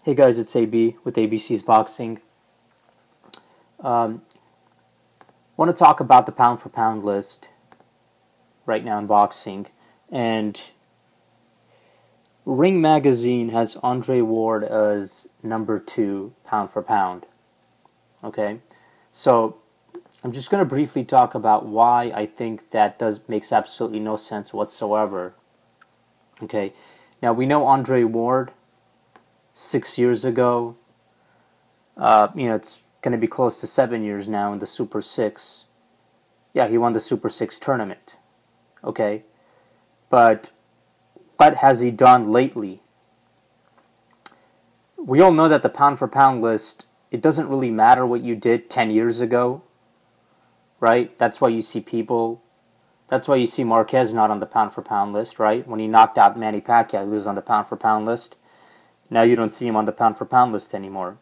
Hey guys, it's AB with ABC's Boxing. Want to talk about the pound for pound list right now in boxing, and Ring Magazine has Andre Ward as number 2 pound for pound. Okay, so I'm just going to briefly talk about why I think that makes absolutely no sense whatsoever. Okay, now we know Andre Ward 6 years ago. It's going to be close to 7 years now in the Super 6. Yeah, he won the Super 6 tournament. Okay. But what has he done lately? We all know that the pound for pound list, it doesn't really matter what you did 10 years ago. Right? That's why you see Marquez not on the pound for pound list, right? When he knocked out Manny Pacquiao, he was on the pound for pound list. Now you don't see him on the pound for pound list anymore.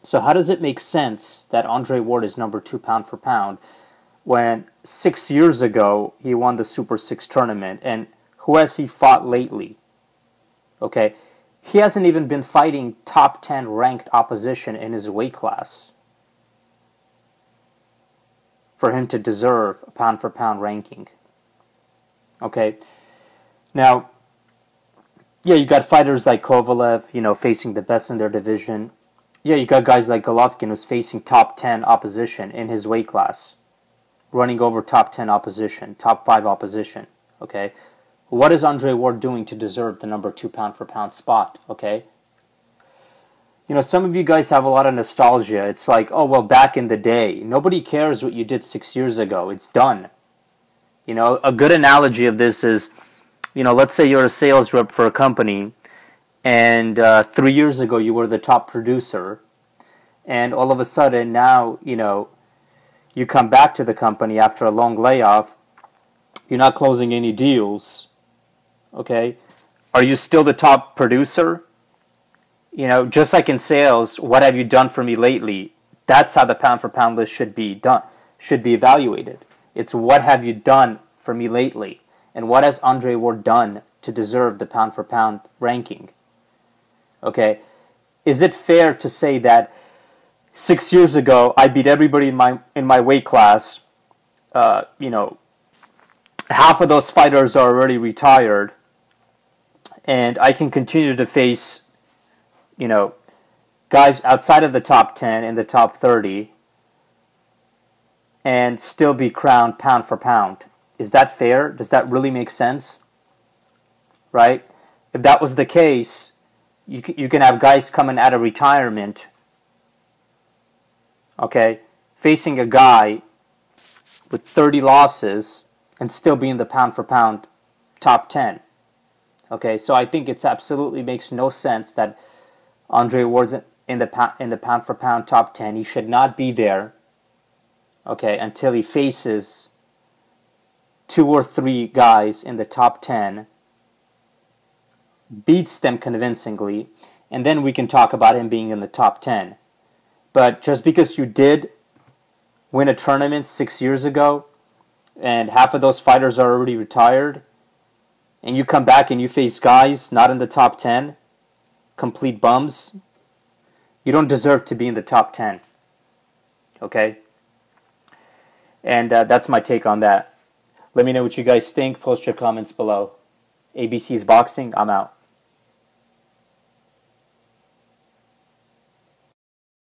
So how does it make sense that Andre Ward is number 2 pound for pound when 6 years ago he won the Super 6 tournament? And who has he fought lately? Okay, he hasn't even been fighting top 10 ranked opposition in his weight class for him to deserve a pound for pound ranking. Okay, now, yeah, you got fighters like Kovalev, facing the best in their division. Yeah, you got guys like Golovkin who's facing top 10 opposition in his weight class, running over top 10 opposition, top 5 opposition, okay? What is Andre Ward doing to deserve the number 2 pound for pound spot, okay? Some of you guys have a lot of nostalgia. It's like, oh, well, back in the day. Nobody cares what you did 6 years ago. It's done. A good analogy of this is, let's say you're a sales rep for a company, and 3 years ago you were the top producer, and all of a sudden now, you come back to the company after a long layoff, you're not closing any deals, okay? Are you still the top producer? Just like in sales, what have you done for me lately? That's how the pound for pound list should be done, should be evaluated. It's what have you done for me lately? And what has Andre Ward done to deserve the pound for pound ranking? Okay, is it fair to say that 6 years ago I beat everybody in my weight class? Half of those fighters are already retired, and I can continue to face, guys outside of the top 10 and the top 30, and still be crowned pound for pound. Is that fair? Does that really make sense? Right? If that was the case, you can have guys coming out of retirement, okay, facing a guy with 30 losses and still be in the pound for pound top 10. Okay, so I think it absolutely makes no sense that Andre Ward's in the pound for pound top 10. He should not be there, okay, until he faces 2 or 3 guys in the top 10, beats them convincingly, and then we can talk about him being in the top 10. But just because you did win a tournament 6 years ago, and half of those fighters are already retired, and you come back and you face guys not in the top 10, complete bums, you don't deserve to be in the top 10. Okay? And that's my take on that. Let me know what you guys think. Post your comments below. ABC's Boxing, I'm out.